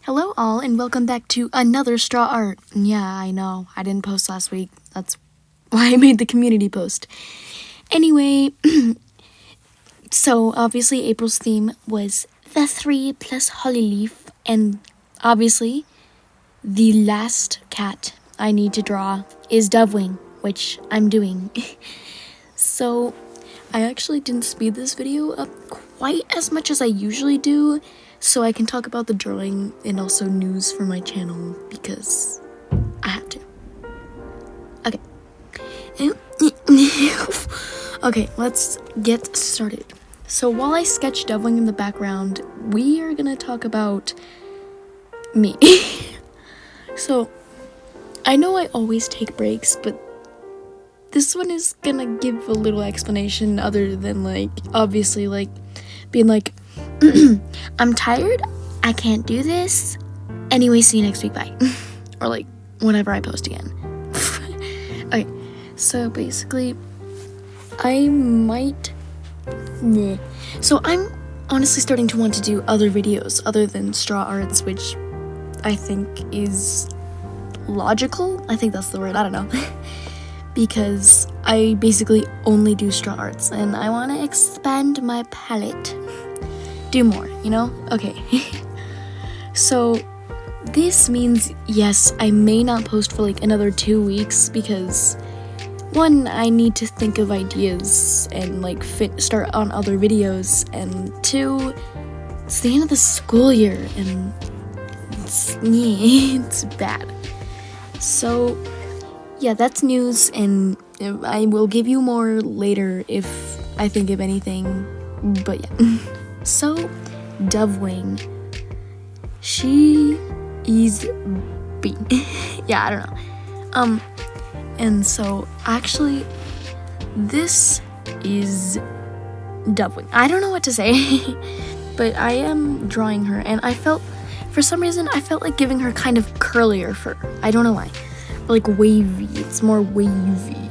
Hello all and welcome back to another StrawArt. Yeah, I know, I didn't post last week. That's why I made the community post. Anyway, so obviously April's theme was the 3 plus holly leaf, and obviously the last cat I need to draw is Dovewing, which I'm doing. So I actually didn't speed this video up quite as much as I usually do, so I can talk about the drawing and also news for my channel because I have to. Okay, let's get started. So while I sketch Dovewing in the background, we are gonna talk about me. So I know I always take breaks, but this one is gonna give a little explanation other than obviously being I'm tired, I can't do this, anyway, see you next week, bye. Or whenever I post again. Okay, so basically, So I'm honestly starting to want to do other videos other than StrawArts, which I think is logical. I think that's the word, I don't know. Because I basically only do StrawArts, and I want to expand my palette. Do more, you know? Okay. So this means, yes, I may not post for another 2 weeks because 1, I need to think of ideas and start on other videos, and 2, it's the end of the school year and it's bad. So yeah, that's news, and I will give you more later if I think of anything, but yeah. So, Dovewing, she is B. Yeah, I don't know. And so, actually, this is Dovewing. I don't know what to say, but I am drawing her, and for some reason, I felt like giving her kind of curlier fur. I don't know why. Wavy. It's more wavy.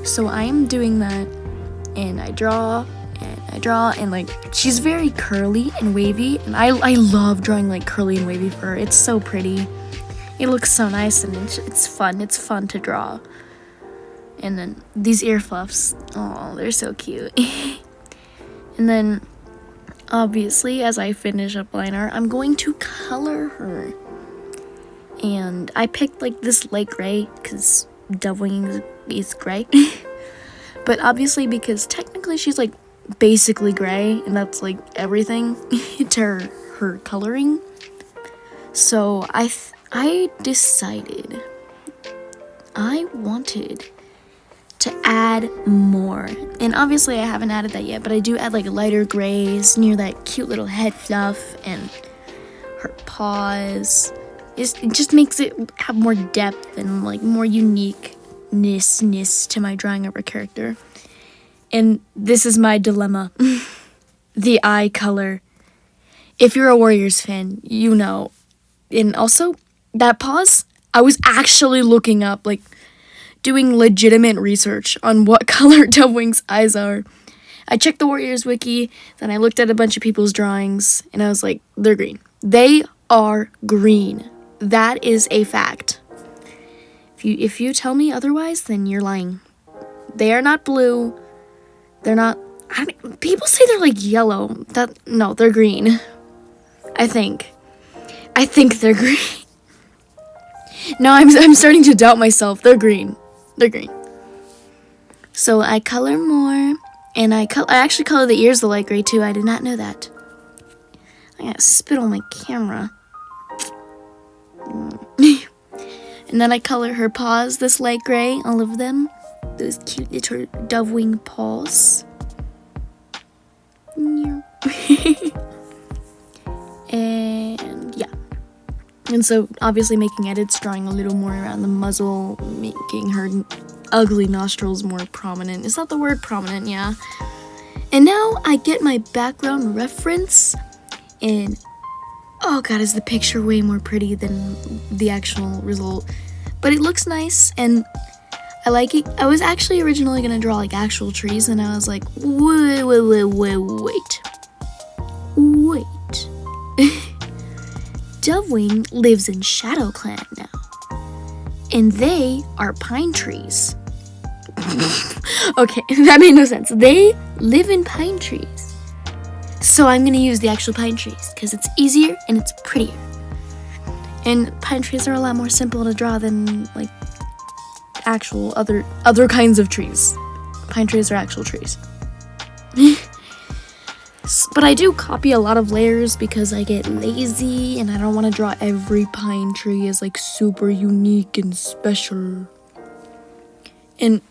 So I am doing that, and I draw, and she's very curly and wavy, and I love drawing curly and wavy fur. It's so pretty. It looks so nice, and it's fun. It's fun to draw. And then these ear fluffs. Oh, they're so cute. And then, obviously, as I finish up line art, I'm going to color her. And I picked this light gray because Dovewing is gray. But obviously because technically she's basically gray, and that's everything to her coloring. So I decided I wanted to add more. And obviously I haven't added that yet, but I do add lighter grays near that cute little head fluff and her paws. It just makes it have more depth and more uniqueness to my drawing of her character. And this is my dilemma. The eye color. If you're a Warriors fan, you know. And also, that paws, I was actually looking up, doing legitimate research on what color Dovewing's eyes are. I checked the Warriors wiki, then I looked at a bunch of people's drawings, and I was like, they're green. They are green. That is a fact. If you tell me otherwise, then you're lying. They are not blue. They're not. People say they're yellow. No, they're green. I think they're green. No, I'm starting to doubt myself. They're green. They're green. So I color more, and I actually color the ears the light gray too. I did not know that. I got spit on my camera. And then I color her paws this light gray, all of them. Those cute little Dovewing paws. And yeah. And so obviously making edits, drawing a little more around the muzzle, making her ugly nostrils more prominent. Is that the word? Prominent, yeah. And now I get my background reference, and oh god, is the picture way more pretty than the actual result. But it looks nice, and I like it. I was actually originally gonna draw actual trees, and I was like, wait. Dovewing lives in Shadow Clan now. And they are pine trees. Okay, that made no sense. They live in pine trees. So I'm gonna use the actual pine trees because it's easier and it's prettier. And pine trees are a lot more simple to draw than like actual other kinds of trees. Pine trees are actual trees. But I do copy a lot of layers because I get lazy and I don't want to draw every pine tree as like super unique and special. And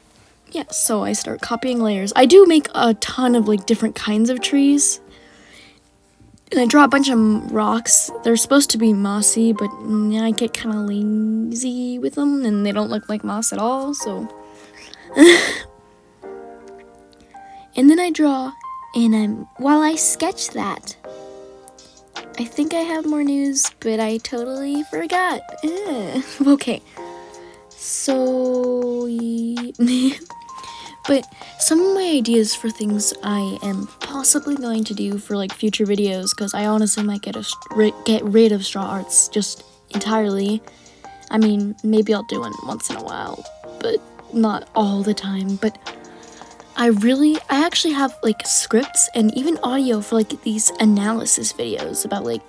yeah, so I start copying layers. I do make a ton of like different kinds of trees. And I draw a bunch of rocks. They're supposed to be mossy, but I get kind of lazy with them and they don't look like moss at all, so. And then I draw, and while I sketch that, I think I have more news, but I totally forgot. Okay, so, but some of my ideas for things I am possibly going to do for like future videos, because I honestly might get rid of StrawArts just entirely. I mean, maybe I'll do one once in a while, but not all the time. But I actually have like scripts and even audio for like these analysis videos about like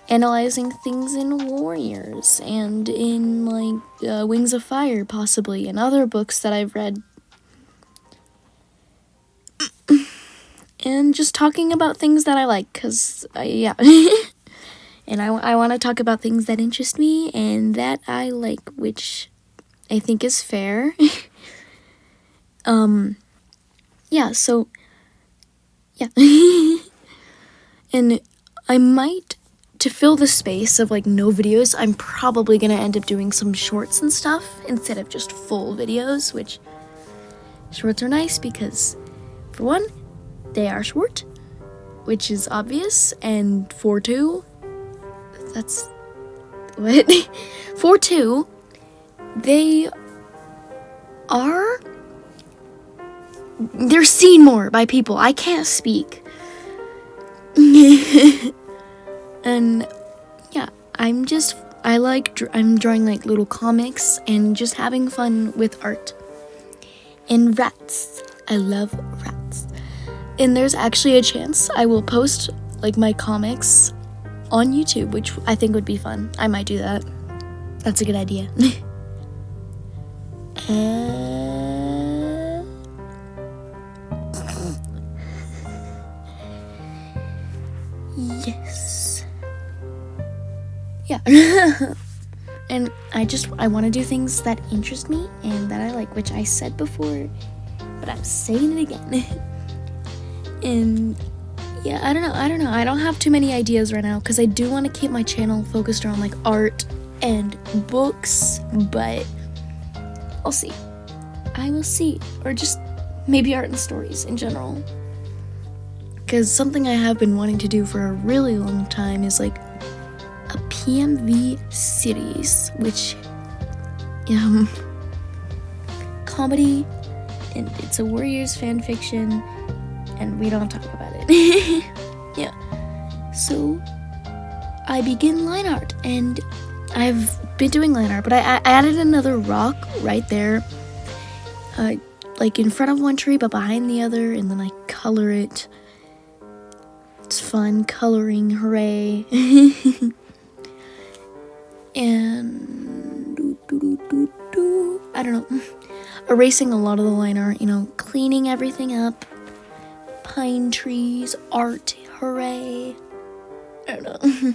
analyzing things in Warriors and in like Wings of Fire possibly, and other books that I've read. And just talking about things that I like, because, yeah. And I want to talk about things that interest me and that I like, which I think is fair. Yeah, so, yeah. And I might, to fill the space of, like, no videos, I'm probably going to end up doing some shorts and stuff instead of just full videos, which shorts are nice because, for one, they are short, which is obvious, and for two, that's, what? For two, they're seen more by people. I can't speak. And, yeah, I'm drawing, like, little comics and just having fun with art. And rats. I love rats. And there's actually a chance I will post, like, my comics on YouTube, which I think would be fun. I might do that. That's a good idea. Yes. Yeah. And I want to do things that interest me and that I like, which I said before, but I'm saying it again. And yeah, I don't know. I don't have too many ideas right now because I do want to keep my channel focused around like art and books, but I'll see. I will see. Or just maybe art and stories in general. Because something I have been wanting to do for a really long time is like a PMV series, which comedy, and it's a Warriors fan fiction, and we don't talk about it. Yeah. So I begin line art, and I've been doing line art, but I added another rock right there, like in front of one tree but behind the other, and then I color it. It's fun coloring, hooray. And I don't know, erasing a lot of the line art, cleaning everything up. Pine trees, art, hooray. I don't know.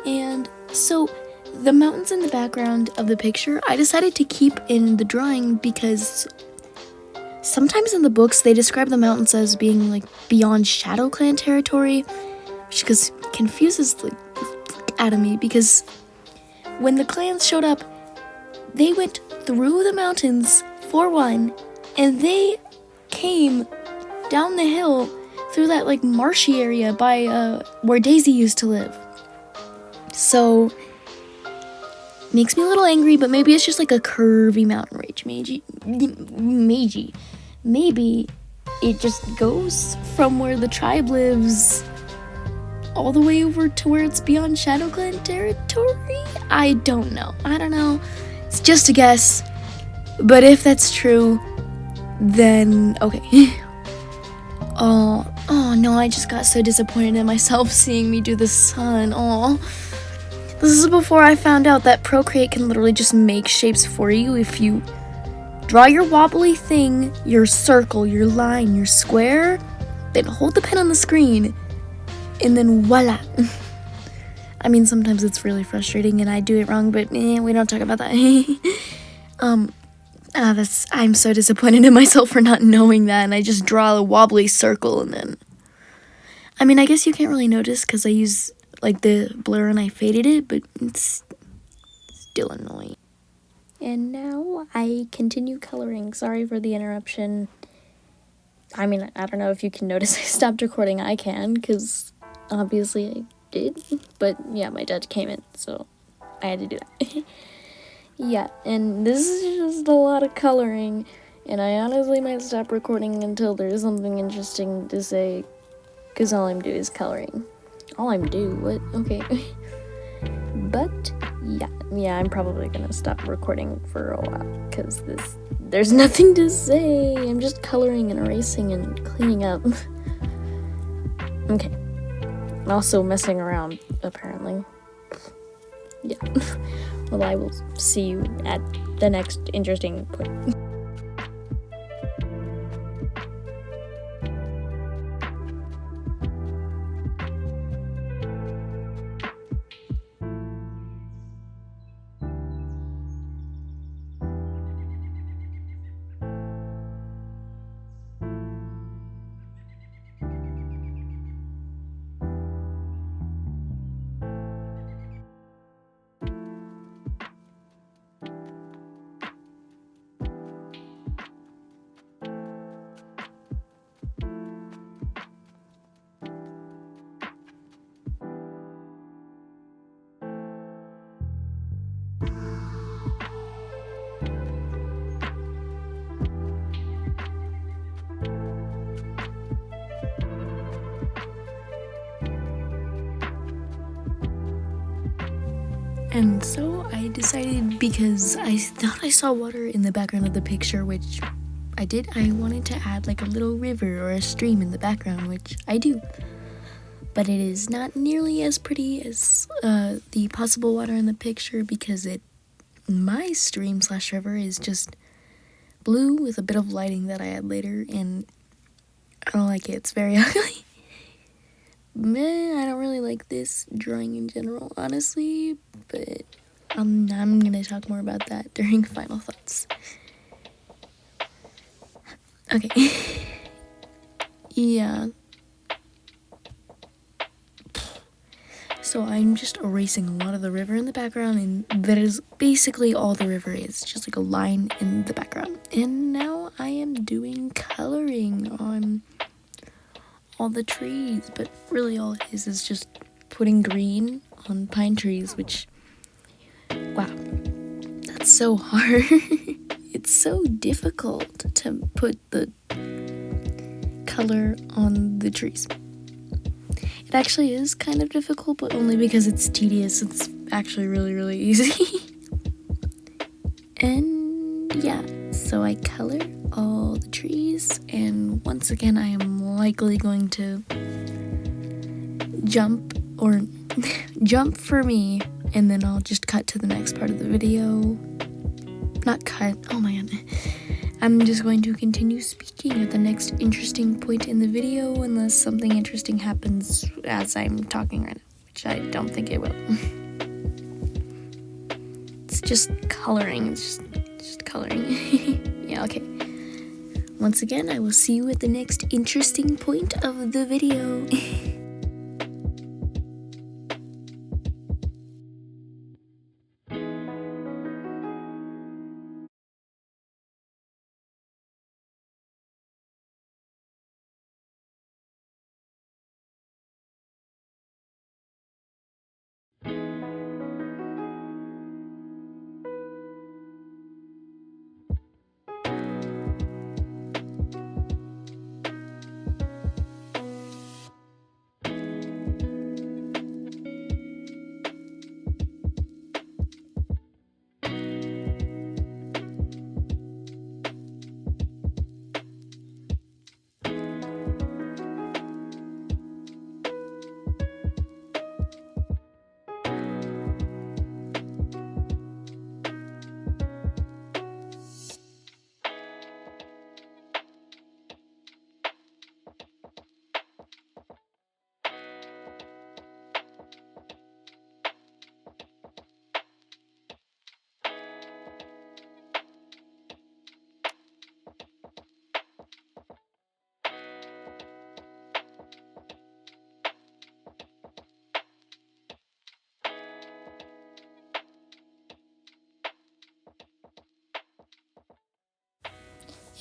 And so the mountains in the background of the picture, I decided to keep in the drawing because sometimes in the books they describe the mountains as being like beyond Shadow Clan territory, which confuses the out of me, because when the clans showed up, they went through the mountains for one, and they came down the hill through that like marshy area by where Daisy used to live. So makes me a little angry, but maybe it's just like a curvy mountain range. Maybe it just goes from where the tribe lives all the way over to where it's beyond Shadow Clan territory? I don't know. It's just a guess. But if that's true, then okay. Oh no, I just got so disappointed in myself seeing me do the sun. Oh. This is before I found out that Procreate can literally just make shapes for you if you draw your wobbly thing, your circle, your line, your square, then hold the pen on the screen, and then voila. I mean, sometimes it's really frustrating and I do it wrong, but we don't talk about that. I'm so disappointed in myself for not knowing that, and I just draw a wobbly circle and then... I mean, I guess you can't really notice because I use like the blur and I faded it, but it's still annoying. And now I continue coloring. Sorry for the interruption. I mean, I don't know if you can notice I stopped recording. I can, because obviously I did. But yeah, my dad came in, so I had to do that. Yeah, and this is just a lot of coloring, and I honestly might stop recording until there's something interesting to say, because all I'm doing is coloring. What? Okay. But, yeah, I'm probably gonna stop recording for a while, because there's nothing to say. I'm just coloring and erasing and cleaning up. Okay. Also messing around, apparently. Yeah. Well, I will see you at the next interesting point. And so I decided, because I thought I saw water in the background of the picture, which I did, I wanted to add like a little river or a stream in the background, which I do. But it is not nearly as pretty as the possible water in the picture, because my stream/river is just blue with a bit of lighting that I add later, and I don't like it. It's very ugly. I don't really like this drawing in general, honestly, but I'm gonna talk more about that during final thoughts. Okay. Yeah. So I'm just erasing a lot of the river in the background, and that is basically all the river is, just like a line in the background. And now I am doing coloring on all the trees, but really all it is just putting green on pine trees, which, wow, that's so hard. It's so difficult to put the color on the trees. It actually is kind of difficult, but only because it's tedious. It's actually really, really easy. And yeah, so I color all the trees, and once again I am likely going to jump for me, and then I'll just cut to the next part of the video. Not cut, oh my god. I'm just going to continue speaking at the next interesting point in the video, unless something interesting happens as I'm talking right now, which I don't think it will. It's just coloring, it's just coloring. Yeah, okay. Once again, I will see you at the next interesting point of the video.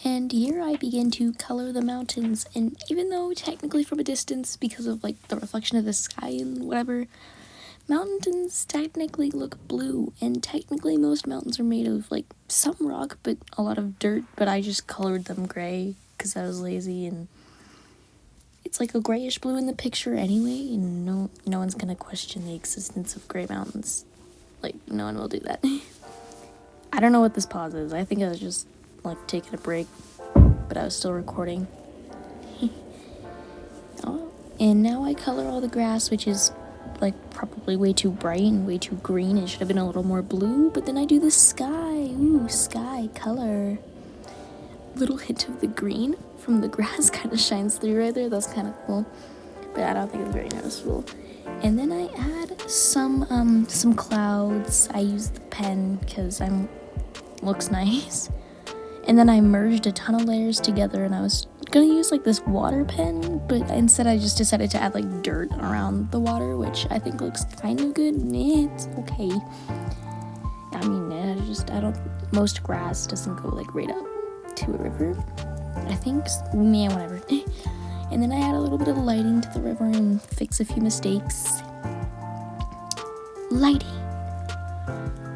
And here I begin to color the mountains, and even though technically from a distance, because of like the reflection of the sky and whatever, mountains technically look blue, and technically most mountains are made of like some rock but a lot of dirt, but I just colored them gray because I was lazy, and it's like a grayish blue in the picture anyway, and no one's gonna question the existence of gray mountains. Like, no one will do that. I don't know what this pause is. I think I was just like taking a break, but I was still recording. Oh, and now I color all the grass, which is like probably way too bright and way too green. It should have been a little more blue, but then I do the sky. Ooh, sky color. Little hint of the green from the grass kind of shines through right there. That's kind of cool, but I don't think it's very noticeable. And then I add some clouds. I use the pen because looks nice. And then I merged a ton of layers together, and I was gonna use like this water pen, but instead I just decided to add like dirt around the water, which I think looks kind of good. It's okay. I mean, most grass doesn't go like right up to a river, I think. Yeah, whatever. And then I add a little bit of lighting to the river and fix a few mistakes. Lighting.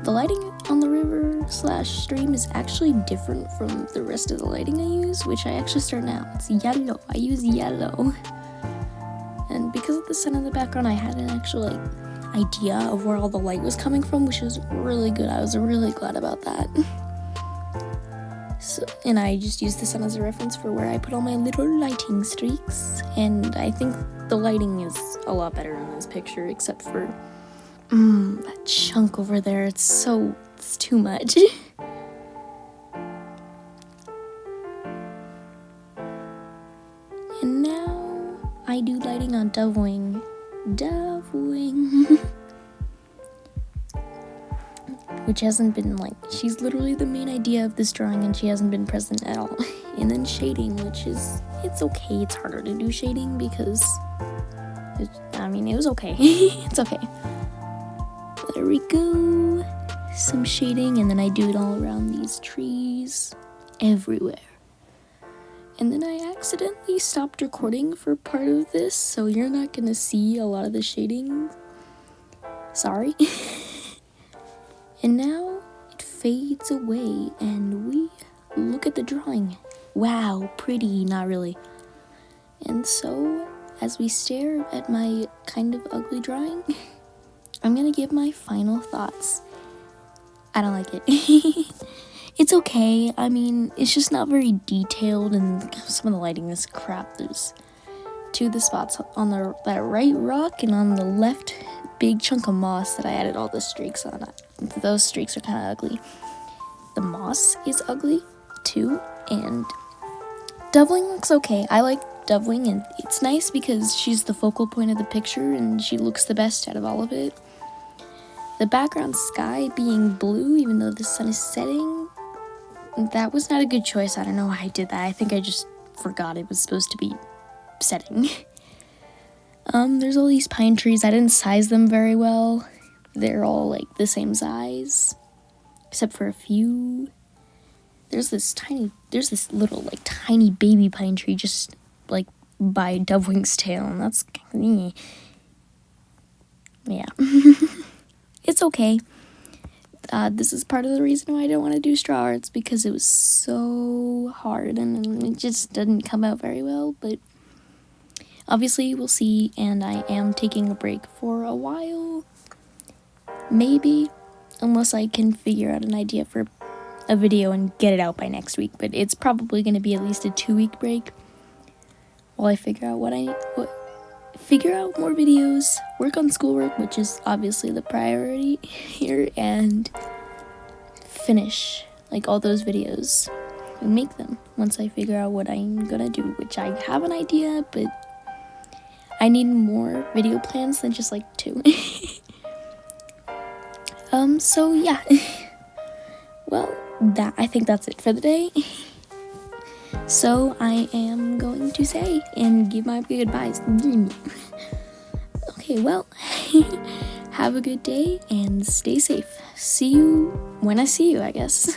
The lighting on the river/stream is actually different from the rest of the lighting I use, which I actually start now. It's yellow. I use yellow. And because of the sun in the background, I had an actual idea of where all the light was coming from, which was really good. I was really glad about that. So, and I just used the sun as a reference for where I put all my little lighting streaks, and I think the lighting is a lot better in this picture, except for that chunk over there. It's too much. And now I do lighting on Dovewing. Which hasn't been she's literally the main idea of this drawing, and she hasn't been present at all. And then shading, it's okay. It's harder to do shading because it was okay. It's okay. There we go. Some shading, and then I do it all around these trees everywhere. And then I accidentally stopped recording for part of this, so you're not gonna see a lot of the shading. Sorry. And now it fades away, and we look at the drawing. Wow, pretty, not really. And so, as we stare at my kind of ugly drawing, I'm gonna give my final thoughts. I don't like it. It's okay. I mean, it's just not very detailed, and some of the lighting is crap. There's two of the spots on that right rock, and on the left big chunk of moss that I added all the streaks on. Those streaks are kind of ugly. The moss is ugly too, and Dovewing looks okay. I like Dovewing, and it's nice because she's the focal point of the picture, and she looks the best out of all of it. The background sky being blue, even though the sun is setting, that was not a good choice. I don't know why I did that. I think I just forgot it was supposed to be setting. There's all these pine trees. I didn't size them very well. They're all the same size, except for a few. There's this little tiny baby pine tree just by Dovewing's tail, and that's yeah. It's okay. This is part of the reason why I don't want to do StrawArts, because it was so hard and it just didn't come out very well, but obviously we'll see, and I am taking a break for a while. Maybe, unless I can figure out an idea for a video and get it out by next week, but it's probably going to be at least a 2-week break while I figure out figure out more videos, work on schoolwork, which is obviously the priority here, and finish all those videos and make them once I figure out what I'm gonna do, which I have an idea, but I need more video plans than just 2. So yeah. Well, I think that's it for the day. So I am going to say and give my goodbyes. Okay, well, have a good day and stay safe. See you when I see you, I guess.